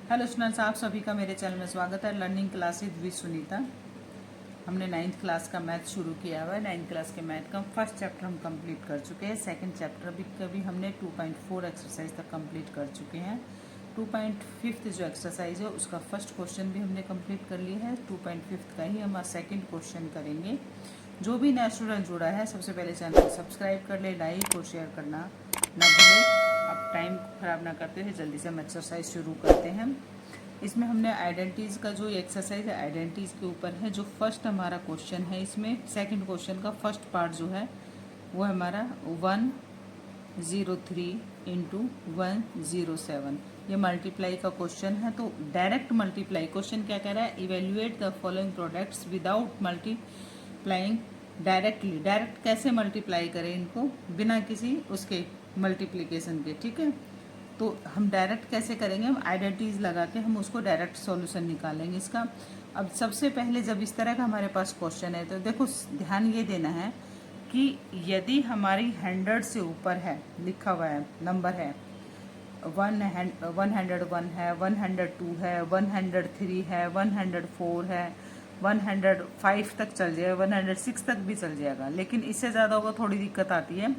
Hello students, आप सभी का मेरे चैनल में स्वागत है। Learning classes with Sunita. हमने 9th क्लास का मैथ शुरू किया हुआ है। 9th क्लास के मैथ का फर्स्ट चैप्टर हम कंप्लीट कर चुके हैं। सेकंड चैप्टर भी कभी हमने 2.4 एक्सरसाइज तक कंप्लीट कर चुके हैं। 2.5 जो एक्सरसाइज है उसका फर्स्ट क्वेश्चन भी हमने कंप्लीट कर लिया है। 2.5 का ही हम सेकेंड क्वेश्चन करेंगे। जो भी नया स्टूडेंट जुड़ा है सबसे पहले चैनल को सब्सक्राइब कर ले, लाइक और शेयर करना ना भूलें। अब टाइम खराब ना करते हुए जल्दी से हम एक्सरसाइज शुरू करते हैं। इसमें हमने आइडेंटिटीज का जो एक्सरसाइज है आइडेंटिटीज के ऊपर है। जो फर्स्ट हमारा क्वेश्चन है, इसमें सेकंड क्वेश्चन का फर्स्ट पार्ट जो है वो हमारा 103 इंटू 107। ये मल्टीप्लाई का क्वेश्चन है। तो डायरेक्ट मल्टीप्लाई क्वेश्चन क्या कह रहा है, evaluate the following products without multiplying directly. Direct कैसे मल्टीप्लाई करें इनको बिना किसी उसके मल्टीप्लिकेशन के। ठीक है, तो हम डायरेक्ट कैसे करेंगे, हम आइडेंटिटीज लगा के हम उसको डायरेक्ट सॉल्यूशन निकालेंगे इसका। अब सबसे पहले जब इस तरह का हमारे पास क्वेश्चन है तो देखो ध्यान ये देना है कि यदि हमारी 100 से ऊपर है, लिखा हुआ है नंबर है 101 है, 102 है, 103 है, 104 है, 105 तक चल जाएगा, 106 तक भी चल जाएगा। लेकिन इससे ज़्यादा होगा थोड़ी दिक्कत आती है।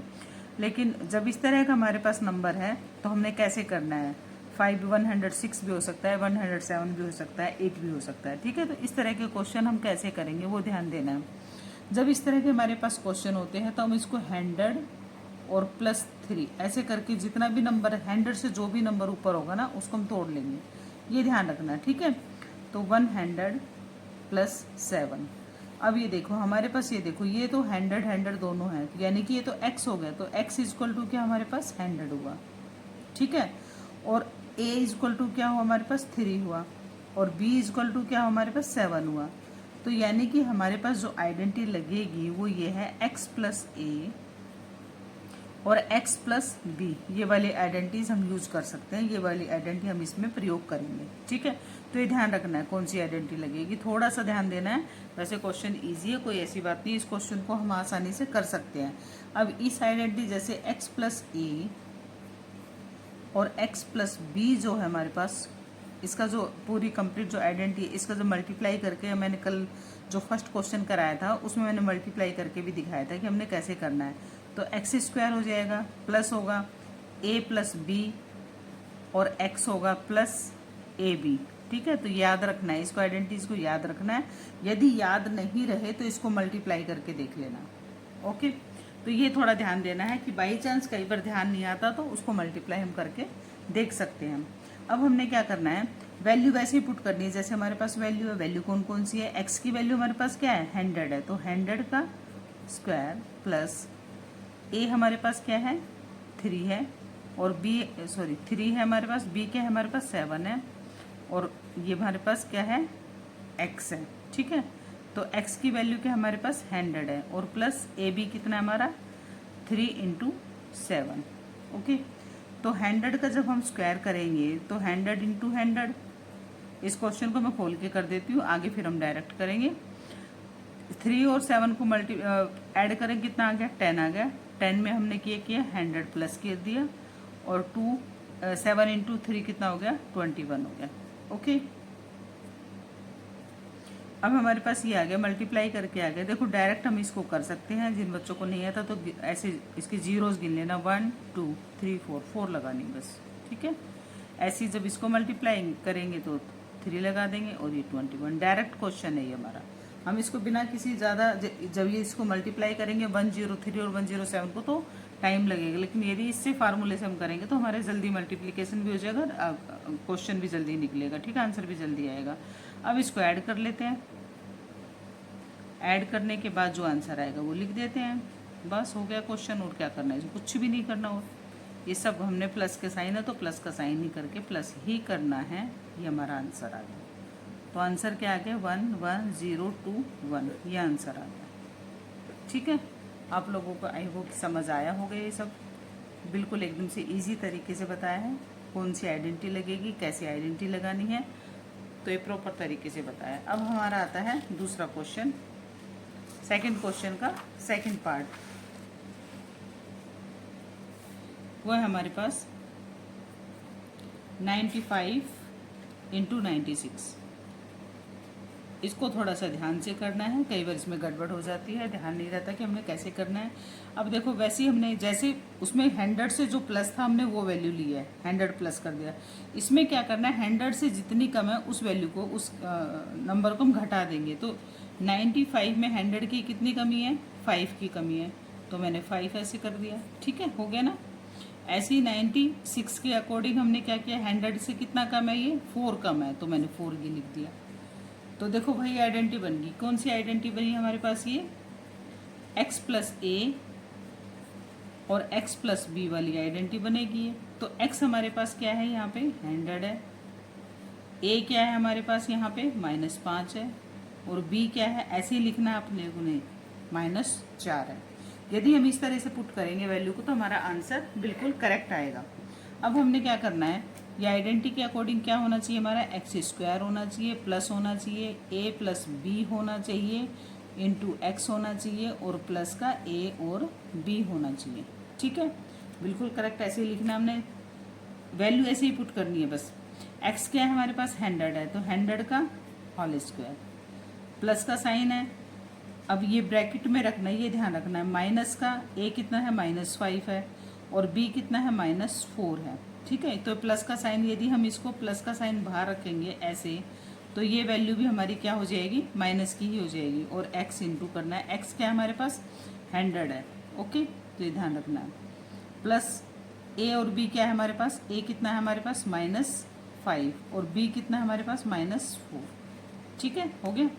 लेकिन जब इस तरह का हमारे पास नंबर है तो हमने कैसे करना है, 106 भी हो सकता है, 107 भी हो सकता है, 8 भी हो सकता है। ठीक है, तो इस तरह के क्वेश्चन हम कैसे करेंगे वो ध्यान देना है। जब इस तरह के हमारे पास क्वेश्चन होते हैं तो हम इसको 100 और +3 ऐसे करके जितना भी नंबर 100 से जो भी नंबर ऊपर होगा ना उसको हम तोड़ लेंगे, ये ध्यान रखना है। ठीक है, तो 100 + 7। अब ये देखो हमारे पास, ये देखो ये तो 100 दोनों है, यानी कि ये तो x हो गया। तो x = क्या हमारे पास 100 हुआ। ठीक है, और a = क्या हुआ हमारे पास 3 हुआ, और b = क्या हमारे पास 7 हुआ। तो यानी कि हमारे पास जो आइडेंटिटी लगेगी वो ये है x + a और x + b। ये वाली आइडेंटिटीज हम यूज कर सकते हैं, ये वाली आइडेंटिटी हम इसमें प्रयोग करेंगे। ठीक है, तो ये ध्यान रखना है कौन सी आइडेंटिटी लगेगी, थोड़ा सा ध्यान देना है। वैसे क्वेश्चन इजी है, कोई ऐसी बात नहीं, इस क्वेश्चन को हम आसानी से कर सकते हैं। अब इस आइडेंटिटी जैसे x + a और x + b जो है हमारे पास, इसका जो पूरी कंप्लीट जो आइडेंटिटी है इसका जो मल्टीप्लाई करके, मैंने कल जो फर्स्ट क्वेश्चन कराया था उसमें मैंने मल्टीप्लाई करके भी दिखाया था कि हमने कैसे करना है। तो x² हो जाएगा, प्लस होगा a + b और x होगा +ab। ठीक है, तो याद रखना है इसको, आइडेंटिटीज को याद रखना है। यदि याद नहीं रहे तो इसको मल्टीप्लाई करके देख लेना। ओके, तो ये थोड़ा ध्यान देना है कि बाई चांस कई बार ध्यान नहीं आता तो उसको मल्टीप्लाई हम करके देख सकते हैं। अब हमने क्या करना है, वैल्यू वैसे ही पुट करनी है जैसे हमारे पास वैल्यू है। वैल्यू कौन कौन सी है, x की वैल्यू हमारे पास क्या है 100 है, तो 100 का स्क्वायर प्लस a हमारे पास क्या है 3 है, और b 3 है हमारे पास, b क्या है हमारे पास 7 है, और ये हमारे पास क्या है x है। ठीक है, तो x की वैल्यू क्या हमारे पास 100 है, और प्लस ab कितना है हमारा 3 × 7। ओके, तो 100 का जब हम स्क्वायर करेंगे तो 100 × 100, इस क्वेश्चन को मैं खोल के कर देती हूँ, आगे फिर हम डायरेक्ट करेंगे। 3 और 7 को ऐड करें कितना आ गया 10 आ गया। 10 में हमने किया 100 प्लस कर दिया, और 7 × 3 कितना हो गया 21 हो गया। ओके, अब हमारे पास ये आ गया, मल्टीप्लाई करके आ गया। देखो डायरेक्ट हम इसको कर सकते हैं, जिन बच्चों को नहीं आता तो ऐसे इसके जीरोस गिन लेना, 1 2 3 4 लगानी बस। ठीक है, ऐसे जब इसको मल्टीप्लाई करेंगे तो 3 लगा देंगे, और ये 21। डायरेक्ट क्वेश्चन है ये हमारा। हम इसको बिना किसी ज़्यादा, जब ये इसको मल्टीप्लाई करेंगे 103 और 107 को तो टाइम लगेगा, लेकिन यदि इससे फार्मूले से हम करेंगे तो हमारे जल्दी मल्टीप्लिकेशन भी हो जाएगा, क्वेश्चन भी जल्दी निकलेगा। ठीक है, आंसर भी जल्दी आएगा। अब इसको ऐड कर लेते हैं, ऐड करने के बाद जो आंसर आएगा वो लिख देते हैं, बस हो गया क्वेश्चन। और क्या करना है, कुछ भी नहीं करना हो। ये सब हमने प्लस के साइन है तो प्लस का साइन ही करके प्लस ही करना है, ये हमारा आंसर आ गया। तो आंसर क्या आ गया 11021, ये आंसर आ गया। ठीक है, आप लोगों को आई होप समझ आया होगा। ये सब बिल्कुल एकदम से इजी तरीके से बताया है, कौन सी आइडेंटिटी लगेगी, कैसी आइडेंटिटी लगानी है, तो ये प्रॉपर तरीके से बताया। अब हमारा आता है दूसरा क्वेश्चन, सेकंड क्वेश्चन का सेकंड पार्ट। वो है हमारे पास 95 इंटू 96। इसको थोड़ा सा ध्यान से करना है, कई बार इसमें गड़बड़ हो जाती है, ध्यान नहीं रहता कि हमने कैसे करना है। अब देखो वैसे ही हमने जैसे उसमें 100 से जो प्लस था हमने वो वैल्यू ली है, 100 प्लस कर दिया। इसमें क्या करना है, 100 से जितनी कम है उस वैल्यू को, उस नंबर को हम घटा देंगे। तो 95 में 100 की कितनी कमी है, 5 की कमी है, तो मैंने 5 ऐसे कर दिया। ठीक है, हो गया ना। ऐसे ही 96 के अकॉर्डिंग हमने क्या किया, 100 से कितना कम है, ये 4 कम है, तो मैंने 4 की लिख दिया। तो देखो भाई आइडेंटिटी बन गई। कौन सी आइडेंटिटी बनी हमारे पास, ये x प्लस ए और x प्लस बी वाली आइडेंटिटी बनेगी। तो x हमारे पास क्या है, यहाँ पे 100 है, a क्या है हमारे पास यहाँ पे -5 है, और b क्या है, ऐसे ही लिखना है अपने को, -4 है। यदि हम इस तरह से पुट करेंगे वैल्यू को तो हमारा आंसर बिल्कुल करेक्ट आएगा। अब हमने क्या करना है, ये आइडेंटिटी के अकॉर्डिंग क्या होना चाहिए, हमारा x² होना चाहिए, प्लस होना चाहिए, a प्लस बी होना चाहिए, इंटू x होना चाहिए, और प्लस का a और b होना चाहिए। ठीक है, बिल्कुल करेक्ट ऐसे ही लिखना, हमने वैल्यू ऐसे ही पुट करनी है बस। x क्या है हमारे पास, 100 है, तो 100 का होल स्क्वायर, प्लस का साइन है, अब ये ब्रैकेट में रखना है, ये ध्यान रखना है। माइनस का a कितना है, -5 है, और b कितना है, -4 है। ठीक है, तो प्लस का साइन, यदि हम इसको प्लस का साइन बाहर रखेंगे ऐसे, तो ये वैल्यू भी हमारी क्या हो जाएगी, माइनस की ही हो जाएगी, और x इंटू करना है। x क्या है हमारे पास, 100 है। ओके, तो ये ध्यान रखना है। प्लस a और b क्या है हमारे पास, a कितना है हमारे पास, -5, और b कितना है हमारे पास, -4। ठीक है, हो गया।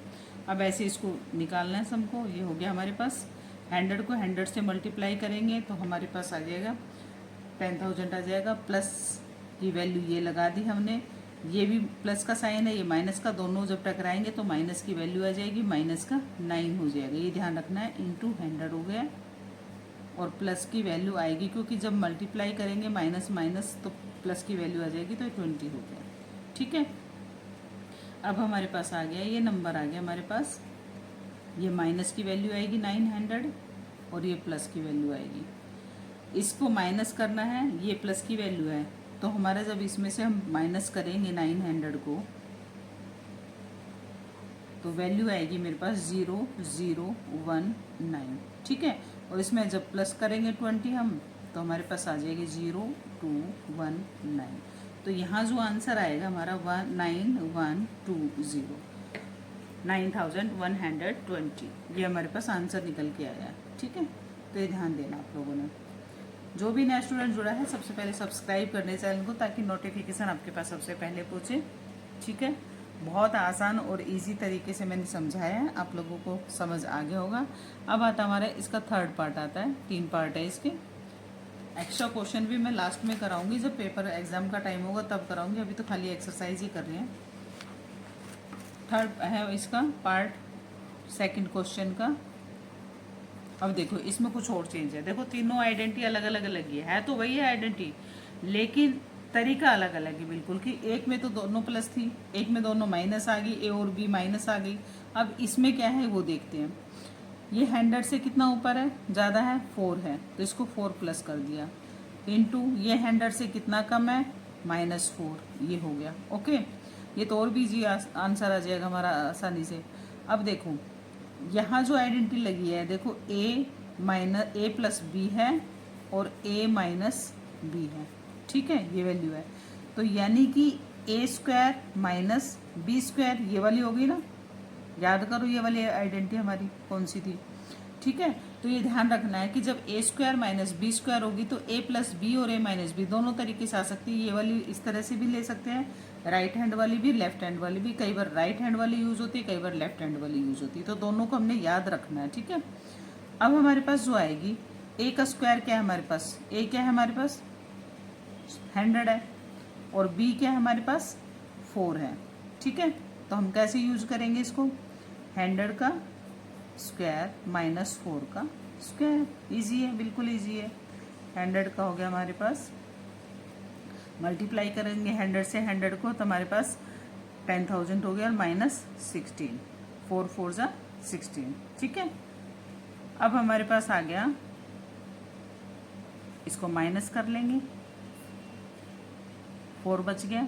अब ऐसे इसको निकालना है सबको, ये हो गया हमारे पास। 100 को 100 से मल्टीप्लाई करेंगे तो हमारे पास आ जाएगा 10,000 आ जाएगा। प्लस की वैल्यू ये लगा दी हमने, ये भी प्लस का साइन है, ये माइनस का, दोनों जब टकराएंगे तो माइनस की वैल्यू आ जाएगी, माइनस का 9 हो जाएगा, ये ध्यान रखना है। इंटू 100 हो गया, और प्लस की वैल्यू आएगी, क्योंकि जब मल्टीप्लाई करेंगे माइनस माइनस तो प्लस की वैल्यू आ जाएगी, तो 20 हो गया। ठीक है, अब हमारे पास आ गया, ये नंबर आ गया हमारे पास, ये माइनस की वैल्यू आएगी 900, और ये प्लस की वैल्यू आएगी। इसको माइनस करना है, ये प्लस की वैल्यू है, तो हमारा जब इसमें से हम माइनस करेंगे 900 को, तो वैल्यू आएगी मेरे पास 0019। ठीक है, और इसमें जब प्लस करेंगे 20 हम, तो हमारे पास आ जाएगी 0219। तो यहाँ जो आंसर आएगा हमारा 19120, 9120, ये हमारे पास आंसर निकल के आया। ठीक है, तो ये ध्यान देना आप लोगों ने। जो भी नया स्टूडेंट जुड़ा है सबसे पहले सब्सक्राइब करने चैनल को, ताकि नोटिफिकेशन आपके पास सबसे पहले पहुँचे। ठीक है, बहुत आसान और इजी तरीके से मैंने समझाया है, आप लोगों को समझ आ गया होगा। अब आता हमारा इसका थर्ड पार्ट आता है, 3 पार्ट है इसके। एक्स्ट्रा क्वेश्चन भी मैं लास्ट में कराऊंगी, जब पेपर एग्जाम का टाइम होगा तब कराऊंगी, अभी तो खाली एक्सरसाइज ही कर रहे हैं। थर्ड है इसका पार्ट, सेकंड क्वेश्चन का। अब देखो इसमें कुछ और चेंज है, देखो तीनों आइडेंटिटी अलग अलग लगी है तो वही है आइडेंटिटी, लेकिन तरीका अलग अलग है बिल्कुल। कि एक में तो दोनों प्लस थी, एक में दोनों माइनस आ गई, ए और बी माइनस आ गई। अब इसमें क्या है वो देखते हैं। ये 100 से कितना ऊपर है, ज़्यादा है, 4 है, तो इसको 4 प्लस कर दिया, इंटू ये 100 से कितना कम है, -4, ये हो गया। ओके, ये तो और भी जी आंसर आ जाएगा हमारा आसानी से। अब देखो यहाँ जो आइडेंटिटी लगी है, देखो a प्लस बी है और a माइनस बी है। ठीक है, ये वैल्यू है, तो यानी कि a² माइनस b², ये वाली होगी ना, याद करो ये वाली आइडेंटिटी हमारी कौन सी थी। ठीक है, तो ये ध्यान रखना है कि जब a² माइनस b² होगी तो a प्लस बी और a माइनस बी दोनों तरीके से आ सकती है। ये वाली इस तरह से भी ले सकते हैं, राइट हैंड वाली भी, लेफ्ट हैंड वाली भी। कई बार राइट हैंड वाली यूज़ होती है, कई बार लेफ्ट हैंड वाली यूज़ होती है, तो दोनों को हमने याद रखना है। ठीक है, अब हमारे पास जो आएगी a का स्क्वायर क्या है हमारे पास, a क्या है हमारे पास 100 है, और b क्या है हमारे पास 4 है। ठीक है, तो हम कैसे यूज करेंगे इसको, 100 का स्क्वायर माइनस 4 का स्क्वायर, इजी है, बिल्कुल इजी है। 100 का हो गया हमारे पास, मल्टीप्लाई करेंगे 100 से 100 को, तो हमारे पास 10,000 हो गया, और -16, 4 4 जा 16। ठीक है, अब हमारे पास आ गया, इसको माइनस कर लेंगे, 4 बच गया,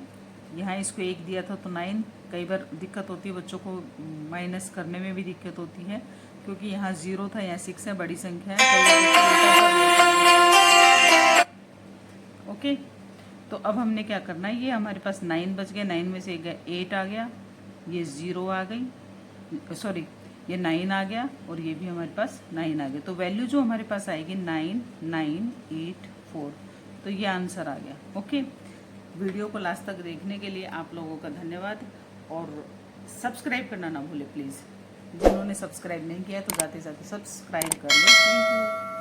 यहाँ इसको 1 दिया था तो 9। कई बार दिक्कत होती है बच्चों को, माइनस करने में भी दिक्कत होती है क्योंकि यहाँ 0 था, यहाँ 6 है, बड़ी संख्या है। ओके, तो अब हमने क्या करना है, ये हमारे पास 9 बच गया, 9 में से 8 आ गया, ये 0 आ गई, सॉरी ये 9 आ गया और ये भी हमारे पास 9 आ गया। तो वैल्यू जो हमारे पास आएगी 9984, तो ये आंसर आ गया। ओके, वीडियो को लास्ट तक देखने के लिए आप लोगों का धन्यवाद, और सब्सक्राइब करना ना भूले प्लीज़। जिन्होंने सब्सक्राइब नहीं किया तो जाते जाते सब्सक्राइब कर लो। Thank you.